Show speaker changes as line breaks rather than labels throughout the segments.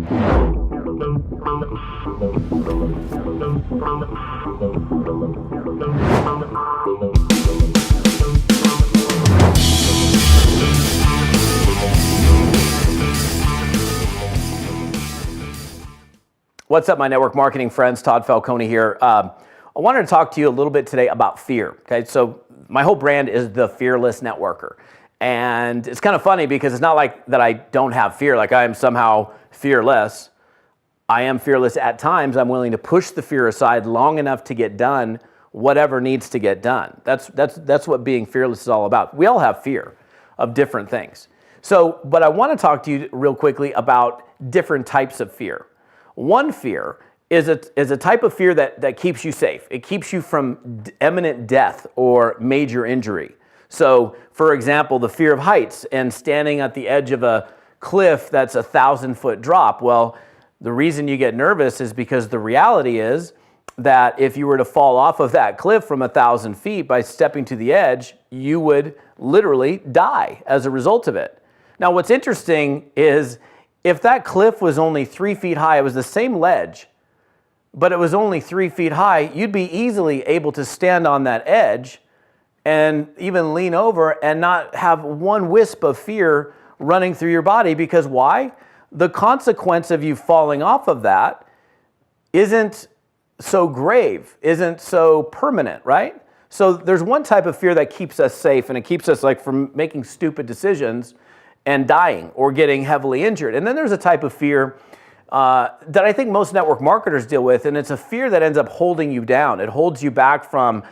What's up, my network marketing friends? Todd Falcone here. I wanted to talk to you a little bit today about fear. Okay, so my whole brand is the Fearless Networker. And it's kind of funny because it's not like that I don't have fear, like I am somehow fearless. I am fearless at times. I'm willing to push the fear aside long enough to get done whatever needs to get done. That's what being fearless is all about. We all have fear of different things. So, but I want to talk to you real quickly about different types of fear. One fear is a type of fear that keeps you safe. It keeps you from imminent death or major injury. So, for example, the fear of heights and standing at the edge of a cliff that's 1,000-foot drop. Well, the reason you get nervous is because the reality is that if you were to fall off of that cliff from 1,000 feet by stepping to the edge, you would literally die as a result of it. Now, what's interesting is if that cliff was only 3 feet high, it was the same ledge, but it was only 3 feet high, you'd be easily able to stand on that edge and even lean over and not have one wisp of fear running through your body. Because why? The consequence of you falling off of that isn't so grave, isn't so permanent, right? So there's one type of fear that keeps us safe, and it keeps us like from making stupid decisions and dying or getting heavily injured. And then there's a type of fear that I think most network marketers deal with, and it's a fear that ends up holding you down. It holds you back from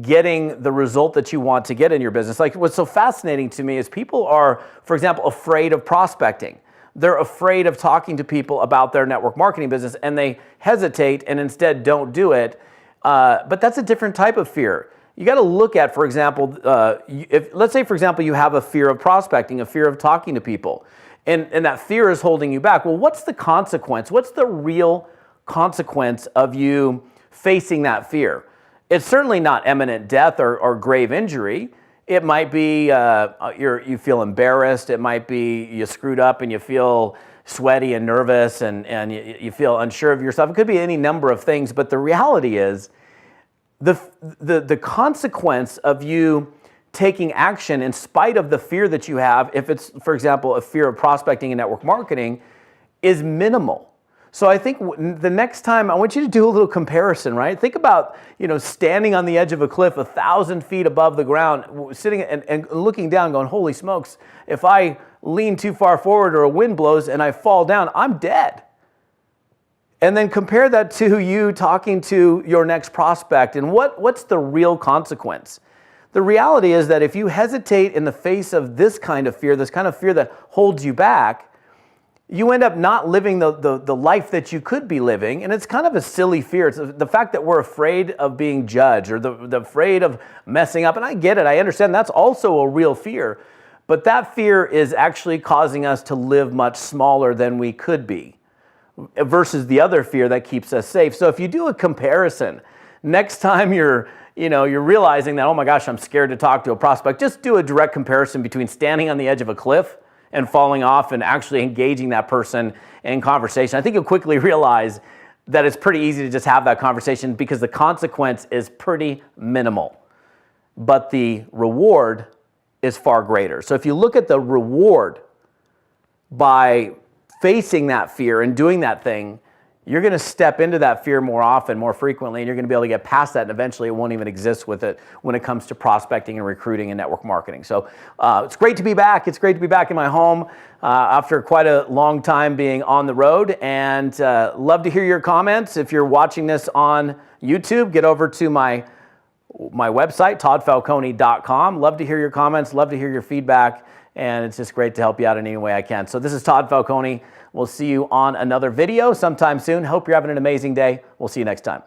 getting the result that you want to get in your business. Like, what's so fascinating to me is people are, for example, afraid of prospecting. They're afraid of talking to people about their network marketing business, and they hesitate and instead don't do it. But that's a different type of fear. You got to look at, for example, let's say, for example, you have a fear of prospecting, a fear of talking to people, and that fear is holding you back. Well, what's the consequence? What's the real consequence of you facing that fear? It's certainly not imminent death or grave injury. It might be you feel embarrassed. It might be you screwed up and you feel sweaty and nervous and you feel unsure of yourself. It could be any number of things, but the reality is, the consequence of you taking action in spite of the fear that you have, if it's, for example, a fear of prospecting and network marketing, is minimal. So I think the next time I want you to do a little comparison, right? Think about, standing on the edge of a cliff 1,000 feet above the ground, sitting and looking down going, holy smokes, if I lean too far forward or a wind blows and I fall down, I'm dead. And then compare that to you talking to your next prospect, and what's the real consequence? The reality is that if you hesitate in the face of this kind of fear that holds you back, you end up not living the life that you could be living, and it's kind of a silly fear. It's the fact that we're afraid of being judged or the afraid of messing up, and I get it, I understand that's also a real fear, but that fear is actually causing us to live much smaller than we could be, versus the other fear that keeps us safe. So if you do a comparison, next time you're realizing that, oh my gosh, I'm scared to talk to a prospect, just do a direct comparison between standing on the edge of a cliff and falling off and actually engaging that person in conversation. I think you'll quickly realize that it's pretty easy to just have that conversation because the consequence is pretty minimal, but the reward is far greater. So if you look at the reward by facing that fear and doing that thing, you're going to step into that fear more often, more frequently, and you're going to be able to get past that, and eventually it won't even exist with it when it comes to prospecting and recruiting and network marketing. So it's great to be back. It's great to be back in my home after quite a long time being on the road, and love to hear your comments. If you're watching this on YouTube, get over to my website, toddfalcone.com. Love to hear your comments, love to hear your feedback, and it's just great to help you out in any way I can. So this is Todd Falcone. We'll see you on another video sometime soon. Hope you're having an amazing day. We'll see you next time.